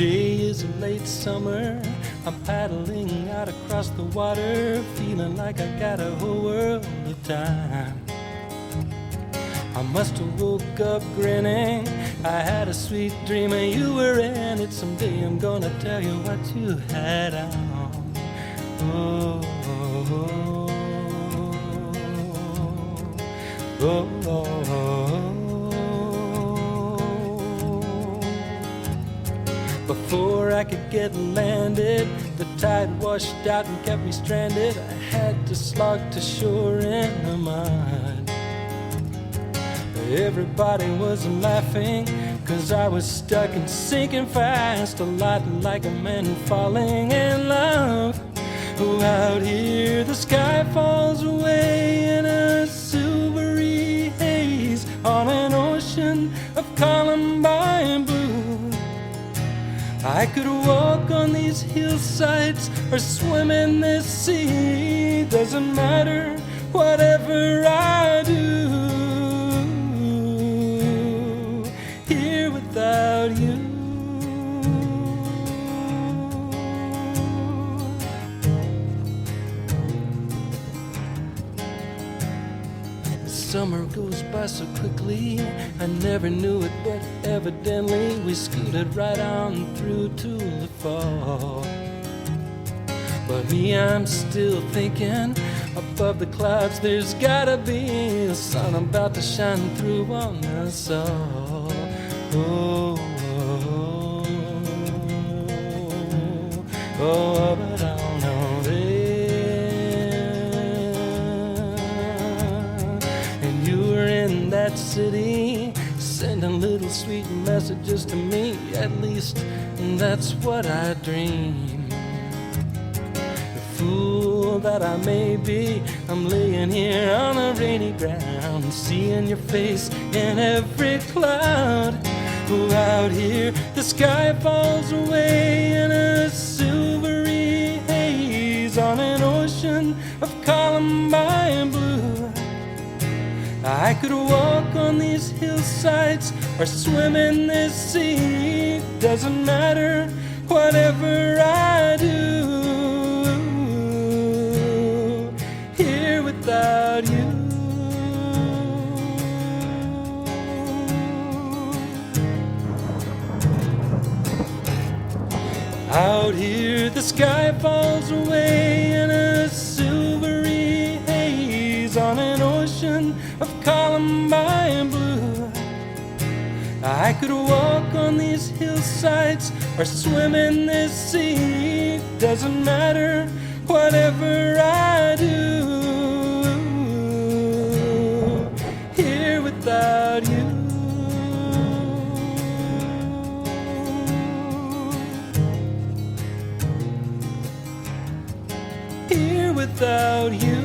Today is late summer, I'm paddling out across the water, feeling like I got a whole world of time. I must have woke up grinning, I had a sweet dream and you were in it. Someday I'm gonna tell you what you had on. Oh, oh, oh, oh, oh, oh. Before I could get landed, the tide washed out and kept me stranded. I had to slog to shore in the mud. Everybody was laughing, 'cause I was stuck and sinking fast, a lot like a man falling in love. Oh, out here the sky falls away in a silvery haze on an ocean of Columbine blue. I could walk on these hillsides or swim in this sea. Doesn't matter, whatever I do, here without you. Summer goes by so quickly, I never knew it, but evidently we scooted right on through to the fall. But me, I'm still thinking, above the clouds there's gotta be a sun about to shine through on us all. Oh, oh, oh, oh, but I don't know this. That city, sending little sweet messages to me. At least that's what I dream. The fool that I may be, I'm laying here on a rainy ground, seeing your face in every cloud. Oh, out here the sky falls away in a silvery haze on an ocean of Columbine blue. I could walk on these hillsides or swim in this sea. Doesn't matter, whatever I do, here without you. Out here the sky falls away in a silvery haze on an ocean of Columbine blue. I could walk on these hillsides or swim in this sea. Doesn't matter, whatever I do, here without you. Here without you.